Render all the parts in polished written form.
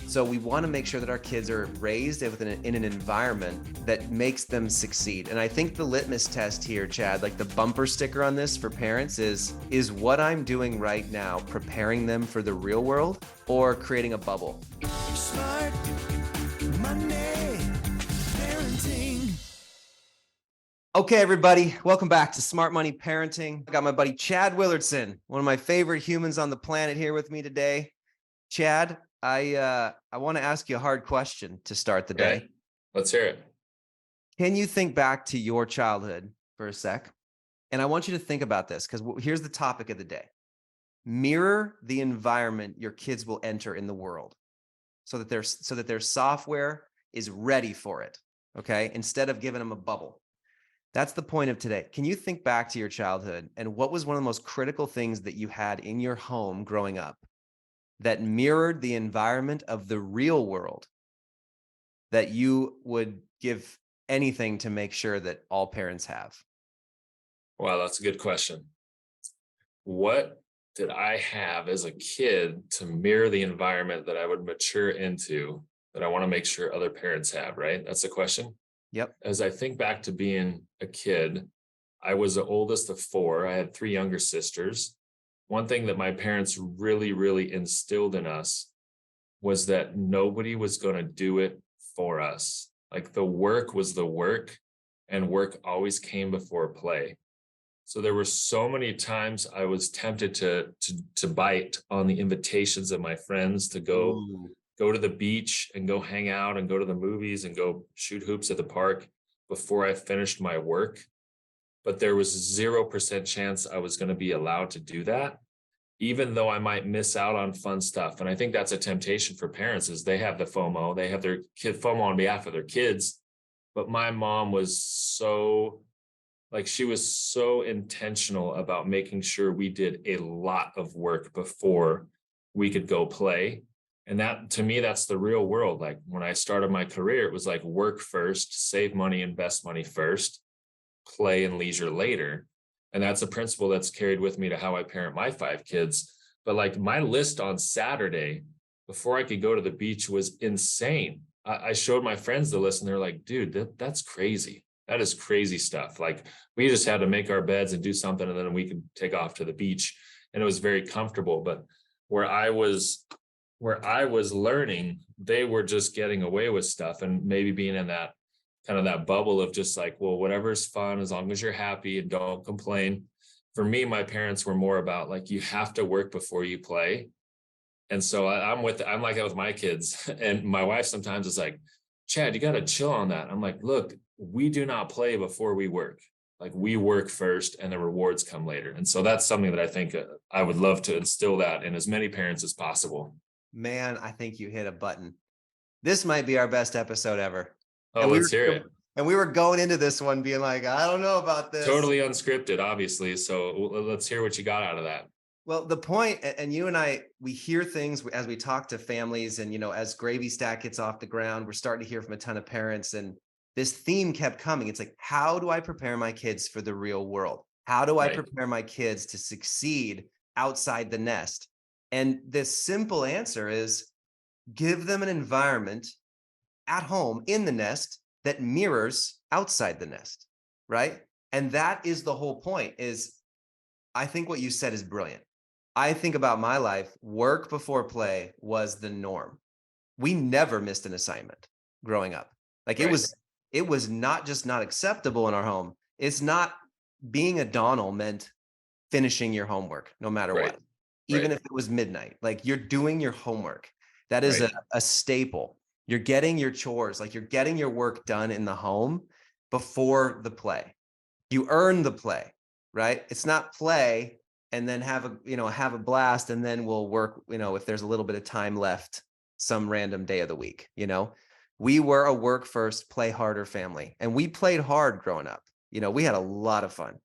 So we want to make sure that our kids are raised in an environment that makes them succeed. And I think the litmus test here, Chad, like the bumper sticker on this for parents is what I'm doing right now preparing them for the real world or creating a bubble? Smart Money Parenting. Okay, everybody, welcome back to Smart Money Parenting. I got my buddy Chad Willardson, one of my favorite humans on the planet, here with me today. Chad, I want to ask you a hard question to start the day. Let's hear it. Can you think back to your childhood for a sec? And I want you to think about this because here's the topic of the day. Mirror the environment your kids will enter in the world so that their software is ready for it, okay? Instead of giving them a bubble. That's the point of today. Can you think back to your childhood and what was one of the most critical things that you had in your home growing up that mirrored the environment of the real world that you would give anything to make sure that all parents have? Wow, that's a good question. What did I have as a kid to mirror the environment that I would mature into that I want to make sure other parents have, right? That's the question. Yep. As I think back to being a kid, I was the oldest of four. I had three younger sisters. One thing that my parents really, really instilled in us was that nobody was going to do it for us. Like the work was the work, and work always came before play. So there were so many times I was tempted to bite on the invitations of my friends to go to the beach and go hang out and go to the movies and go shoot hoops at the park before I finished my work. But there was 0% chance I was going to be allowed to do that, even though I might miss out on fun stuff. And I think that's a temptation for parents is they have the FOMO, they have their kid FOMO on behalf of their kids. But my mom was she was so intentional about making sure we did a lot of work before we could go play. And that, to me, that's the real world. Like when I started my career, it was like work first, save money, invest money first, play and leisure later. And that's a principle that's carried with me to how I parent my 5 kids. But like my list on Saturday before I could go to the beach was insane. I showed my friends the list and they're like, dude, that's crazy. That is crazy stuff. Like we just had to make our beds and do something and then we could take off to the beach. And it was very comfortable. But where I was learning, they were just getting away with stuff and maybe being in that kind of that bubble of just like, well, whatever's fun, as long as you're happy and don't complain. For me, my parents were more about like, you have to work before you play. And so I'm like that with my kids. And my wife sometimes is like, Chad, you got to chill on that. I'm like, look, we do not play before we work. Like we work first and the rewards come later. And so that's something that I think I would love to instill that in as many parents as possible. Man, I think you hit a button. This might be our best episode ever. Oh, let's hear it. And we were going into this one being like, I don't know about this. Totally unscripted, obviously. So let's hear what you got out of that. Well, the point, and you and I, we hear things as we talk to families and, as Gravy Stack gets off the ground, we're starting to hear from a ton of parents. And this theme kept coming. It's like, how do I prepare my kids for the real world? How do I prepare my kids to succeed outside the nest? And this simple answer is give them an environment at home in the nest that mirrors outside the nest, right? And that is the whole point. Is I think what you said is brilliant. I think about my life, work before play was the norm. We never missed an assignment growing up. Like it was not just not acceptable in our home. It's not being a Donnell meant finishing your homework no matter what. Even if it was midnight, like you're doing your homework. That is a staple. You're getting your chores, like you're getting your work done in the home before the play. You earn the play, right? It's not play and then have a blast and then we'll work, if there's a little bit of time left some random day of the week, We were a work first, play harder family. And we played hard growing up. We had a lot of fun.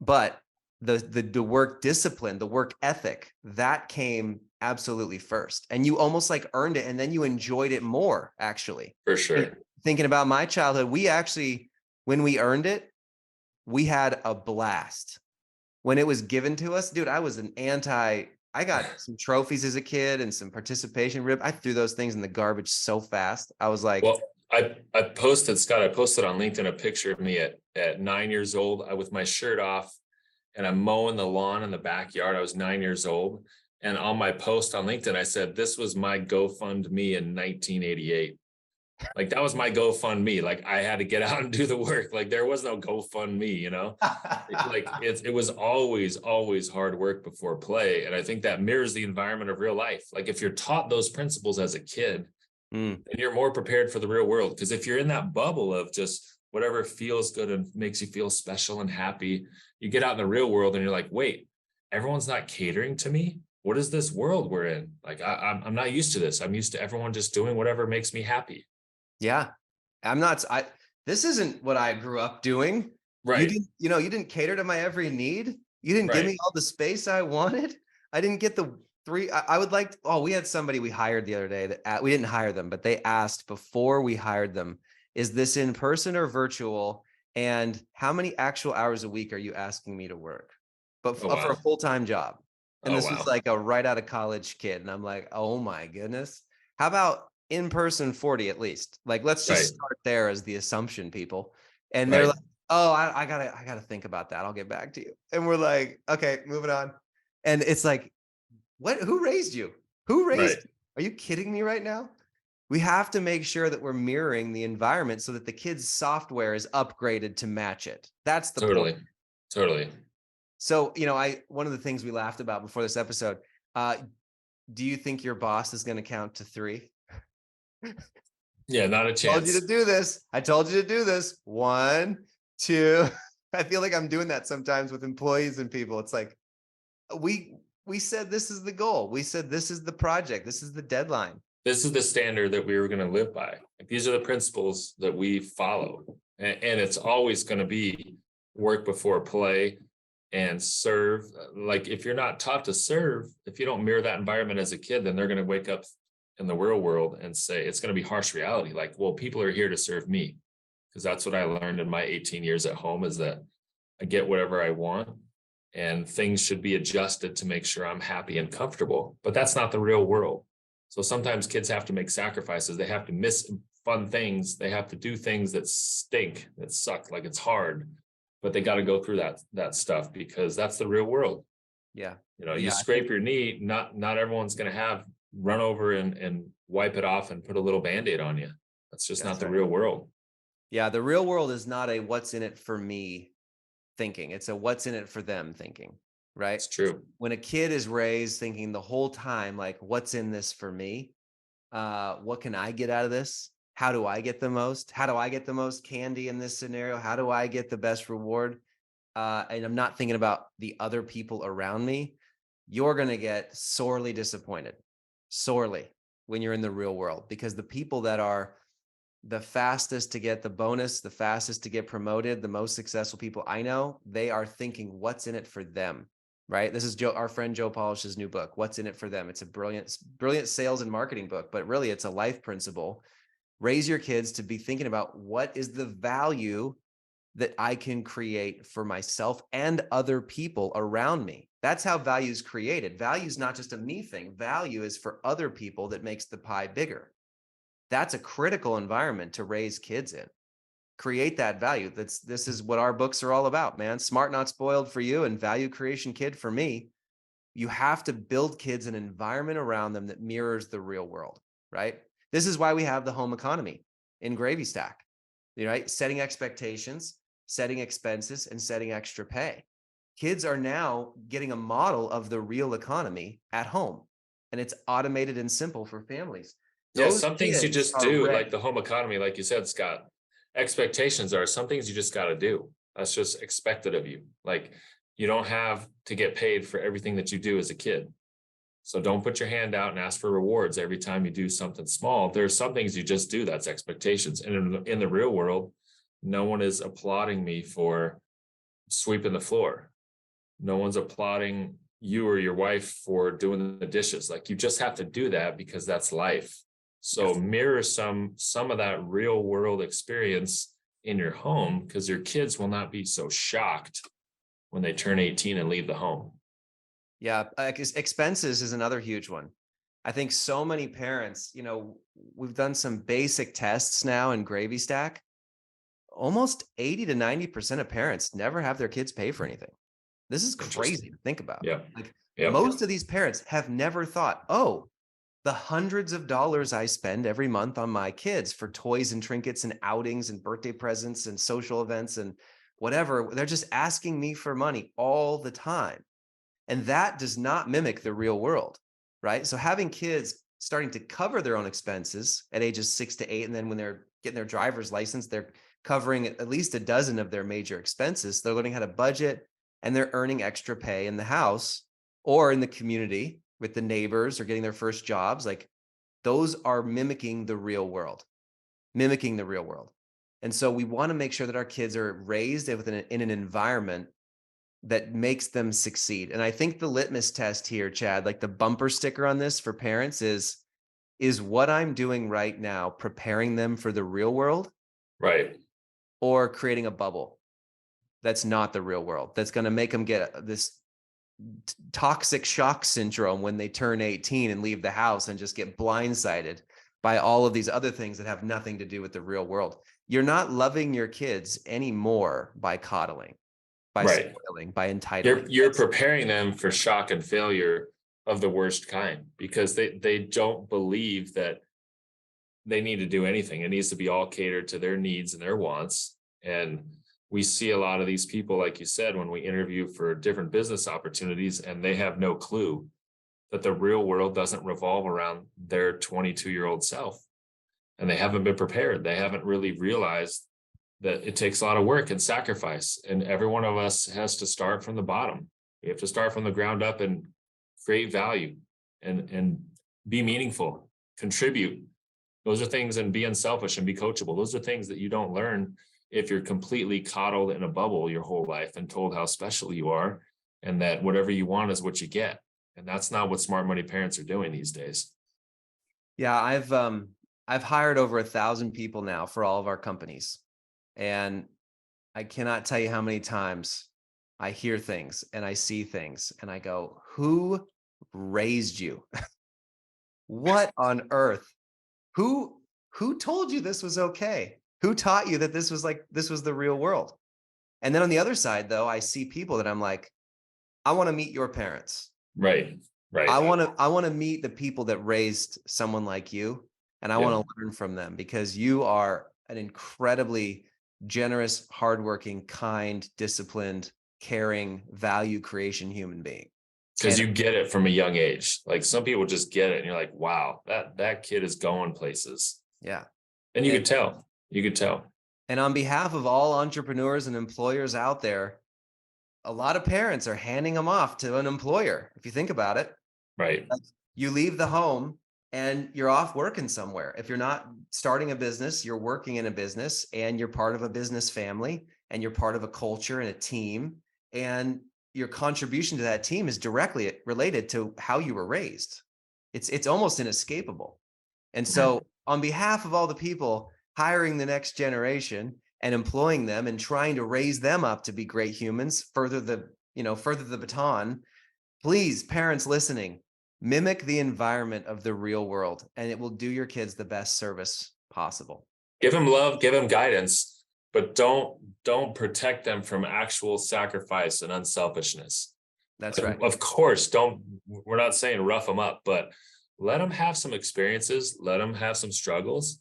But the work discipline, the work ethic, that came absolutely first. And you almost like earned it and then you enjoyed it more, actually. For sure. Thinking about my childhood, we actually, when we earned it, we had a blast. When it was given to us, dude, I was an anti I got some trophies as a kid and some participation rib. I threw those things in the garbage so fast. I was like, Well, I posted, Scott, I posted on LinkedIn a picture of me at 9 years old, with my shirt off, and I'm mowing the lawn in the backyard. I was 9 years old. And on my post on LinkedIn, I said, this was my GoFundMe in 1988. Like, that was my GoFundMe. Like, I had to get out and do the work. Like, there was no GoFundMe, you know? Like, it was always hard work before play. And I think that mirrors the environment of real life. Like, if you're taught those principles as a kid, then you're more prepared for the real world. Because if you're in that bubble of just whatever feels good and makes you feel special and happy, you get out in the real world and you're like, wait, everyone's not catering to me. What is this world we're in? Like, I'm not used to this. I'm used to everyone just doing whatever makes me happy. yeah, this isn't what I grew up doing. Right. You didn't cater to my every need. You didn't give Right. me all the space I wanted. I didn't get the three. I would like, we had somebody we hired the other day that we didn't hire them, but they asked before we hired them, is this in person or virtual? And how many actual hours a week are you asking me to work? But Oh, for a wow. full-time job. And Oh, this was wow. like a right out of college kid. And I'm like, oh my goodness. How about in person 40 at least? Like, let's just Right. start there as the assumption, people. And they're Right. like, oh, I gotta think about that. I'll get back to you. And we're like, okay, moving on. And it's like, who raised you? Who raised Right. you? Are you kidding me right now? We have to make sure that we're mirroring the environment so that the kids' software is upgraded to match it. That's the point. Totally. Totally. So, one of the things we laughed about before this episode, do you think your boss is going to count to 3? Yeah, not a I told you chance. to do this. I told you to do this. 1, 2. I feel like I'm doing that sometimes with employees and people. It's like, we said this is the goal. We said this is the project. This is the deadline. This is the standard that we were going to live by. Like, these are the principles that we follow. And it's always going to be work before play and serve. Like, if you're not taught to serve, if you don't mirror that environment as a kid, then they're going to wake up in the real world and say, it's going to be harsh reality. Like, well, people are here to serve me. Because that's what I learned in my 18 years at home, is that I get whatever I want, and things should be adjusted to make sure I'm happy and comfortable. But that's not the real world. So sometimes kids have to make sacrifices. They have to miss fun things. They have to do things that stink, that suck, like it's hard, but they got to go through that stuff, because that's the real world. Yeah. You scrape your knee, not everyone's going to have run over and wipe it off and put a little Band-Aid on you. That's just not the real world. Yeah. The real world is not a what's in it for me thinking. It's a what's in it for them thinking, right? It's true. When a kid is raised thinking the whole time, like, what's in this for me? What can I get out of this? How do I get the most? How do I get the most candy in this scenario? How do I get the best reward? And I'm not thinking about the other people around me. You're going to get sorely disappointed, sorely, when you're in the real world, because the people that are the fastest to get the bonus, the fastest to get promoted, the most successful people I know, they are thinking what's in it for them, right? This is our friend Joe Polish's new book, What's in It for Them. It's a brilliant sales and marketing book, but really it's a life principle. Raise your kids to be thinking about what is the value that I can create for myself and other people around me. That's how value is created. Value is not just a me thing. Value is for other people that makes the pie bigger. That's a critical environment to raise kids in. Create that value. This is what our books are all about, man. Smart Not Spoiled for you, and Value Creation Kid for me. You have to build kids an environment around them that mirrors the real world, right? This is why we have the home economy in Gravy Stack, right? Setting expectations, setting expenses, and setting extra pay. Kids are now getting a model of the real economy at home, and it's automated and simple for families. Yeah, some things you just do, ready. like the home economy, like you said, Scott. Expectations are some things you just got to do. That's just expected of you. Like, you don't have to get paid for everything that you do as a kid. So don't put your hand out and ask for rewards every time you do something small. There's some things you just do, that's expectations. And in the real world, no one is applauding me for sweeping the floor. No one's applauding you or your wife for doing the dishes. Like, you just have to do that because that's life. So mirror some of that real world experience in your home, because your kids will not be so shocked when they turn 18 and leave the home. Yeah, expenses is another huge one. I think so many parents, we've done some basic tests now in Gravy Stack. Almost 80 to 90% of parents never have their kids pay for anything. This is crazy Interesting. to think about. Yeah. Like Yep. most of these parents have never thought, oh, the hundreds of dollars I spend every month on my kids for toys and trinkets and outings and birthday presents and social events and whatever, they're just asking me for money all the time. And that does not mimic the real world, right? So having kids starting to cover their own expenses at ages 6 to 8, and then when they're getting their driver's license, they're covering at least a dozen of their major expenses. They're learning how to budget and they're earning extra pay in the house or in the community with the neighbors or getting their first jobs. Like those are mimicking the real world. And so we want to make sure that our kids are raised in an environment that makes them succeed. And I think the litmus test here, Chad, like the bumper sticker on this for parents is what I'm doing right now preparing them for the real world Right. or creating a bubble that's not the real world, that's going to make them get this toxic shock syndrome when they turn 18 and leave the house and just get blindsided by all of these other things that have nothing to do with the real world. You're not loving your kids anymore by coddling, by Right. spoiling, by entitling. You're preparing them for shock and failure of the worst kind because they don't believe that they need to do anything. It needs to be all catered to their needs and their wants. And we see a lot of these people, like you said, when we interview for different business opportunities, and they have no clue that the real world doesn't revolve around their 22-year-old self. And they haven't been prepared. They haven't really realized that it takes a lot of work and sacrifice. And every one of us has to start from the bottom. We have to start from the ground up and create value and be meaningful, contribute. Those are things, and be unselfish and be coachable. Those are things that you don't learn if you're completely coddled in a bubble your whole life and told how special you are and that whatever you want is what you get. And that's not what smart money parents are doing these days. Yeah, I've hired over 1,000 people now for all of our companies. And I cannot tell you how many times I hear things and I see things and I go, who raised you? What on earth? Who who told you this was okay? Who taught you that this was the real world? And then on the other side, though, I see people that I'm like, I want to meet your parents. Right. Right. I want to meet the people that raised someone like you, and I Yeah. want to learn from them because you are an incredibly generous, hardworking, kind, disciplined, caring, value creation human being. Because And you get it from a young age. Like some people just get it and you're like, wow, that kid is going places. yeah. And you And, could tell. You could tell. and on behalf of all entrepreneurs and employers out there, a lot of parents are handing them off to an employer. If you think about it, Right. like you leave the home and you're off working somewhere. If you're not starting a business, you're working in a business and you're part of a business family and you're part of a culture and a team. And your contribution to that team is directly related to how you were raised. It's almost inescapable. And so on behalf of all the people hiring the next generation and employing them and trying to raise them up to be great humans, further the baton, please, parents listening, mimic the environment of the real world, and it will do your kids the best service possible. Give them love, give them guidance, but don't protect them from actual sacrifice and unselfishness. That's right. Of course, we're not saying rough them up, but let them have some experiences, let them have some struggles,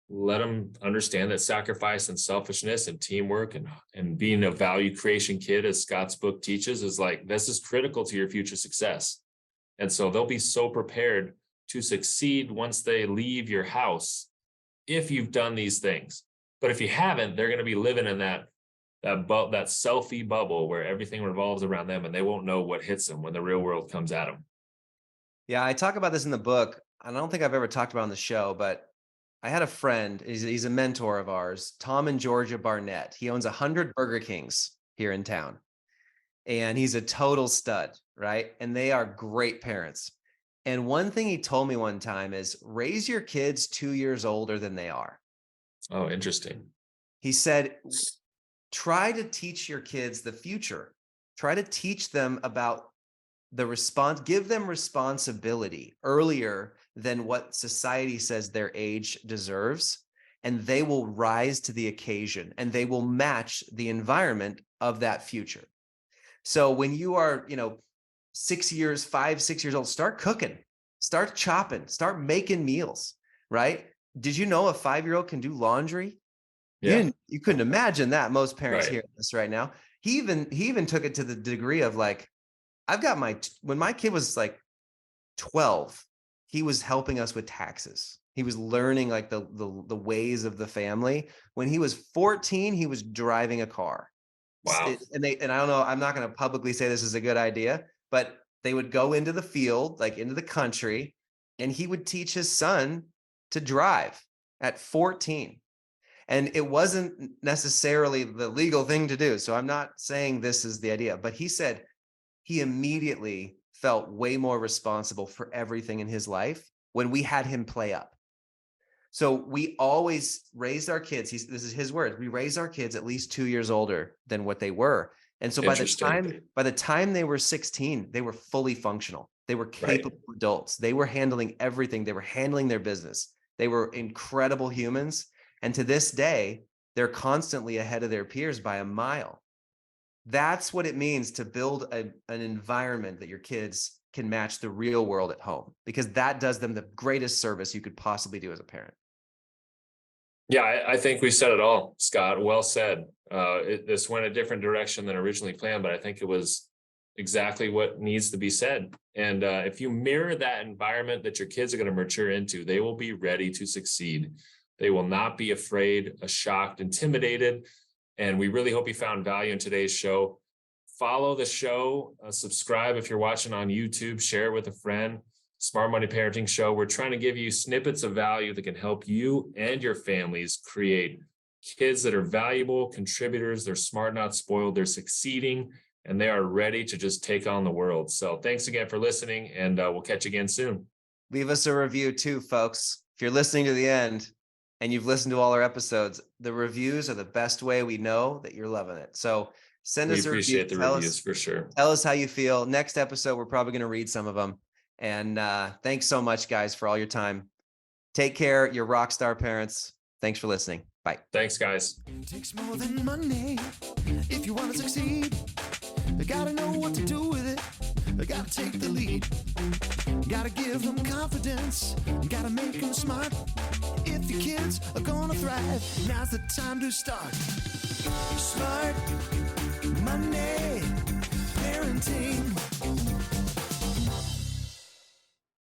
let them understand that sacrifice and selfishness and teamwork and being a value creation kid, as Scott's book teaches, is like, this is critical to your future success. And so they'll be so prepared to succeed once they leave your house if you've done these things. But if you haven't, they're going to be living in that selfie bubble where everything revolves around them and they won't know what hits them when the real world comes at them. Yeah, I talk about this in the book. I don't think I've ever talked about it on the show, but I had a friend, he's a mentor of ours, Tom and Georgia Barnett. He owns 100 Burger Kings here in town. And he's a total stud, right? And they are great parents. And one thing he told me one time is raise your kids 2 years older than they are. Oh, interesting. He said, try to teach your kids the future. Try to teach them about give them responsibility earlier than what society says their age deserves, and they will rise to the occasion and they will match the environment of that future. So when you are, 5, 6 years old, start cooking, start chopping, start making meals, right? Did you know a 5-year-old can do laundry? Yeah. You couldn't imagine that. Most parents Right. hear this right now. He even took it to the degree of like, when my kid was like 12, he was helping us with taxes. He was learning like the ways of the family. When he was 14, he was driving a car. Wow. And I don't know, I'm not going to publicly say this is a good idea, but they would go into the field, like into the country, and he would teach his son to drive at 14. And it wasn't necessarily the legal thing to do. So I'm not saying this is the idea, but he said he immediately felt way more responsible for everything in his life when we had him play up. So we always raised our kids. This is his word. We raised our kids at least 2 years older than what they were. And so by the time they were 16, they were fully functional. They were capable adults. They were handling everything. They were handling their business. They were incredible humans. And to this day, they're constantly ahead of their peers by a mile. That's what it means to build an environment that your kids can match the real world at home, because that does them the greatest service you could possibly do as a parent. Yeah, I think we said it all, Scott. Well said. This went a different direction than originally planned, but I think it was exactly what needs to be said. And if you mirror that environment that your kids are going to mature into, they will be ready to succeed. They will not be afraid, shocked, intimidated. And we really hope you found value in today's show. Follow the show, subscribe if you're watching on YouTube, share with a friend. Smart Money Parenting Show. We're trying to give you snippets of value that can help you and your families create kids that are valuable contributors. They're smart, not spoiled. They're succeeding, and they are ready to just take on the world. So thanks again for listening, and we'll catch you again soon. Leave us a review too, folks. If you're listening to the end and you've listened to all our episodes, the reviews are the best way we know that you're loving it. So send us a review. We appreciate the reviews for sure. Tell us how you feel. Next episode, we're probably going to read some of them. And thanks so much, guys, for all your time. Take care. You're rock star parents. Thanks for listening. Bye. Thanks, guys. It takes more than money if you want to succeed. You gotta know what to do with it. You gotta take the lead. You gotta give them confidence. You gotta make them smart. If your kids are gonna thrive, now's the time to start. Smart Money Parenting.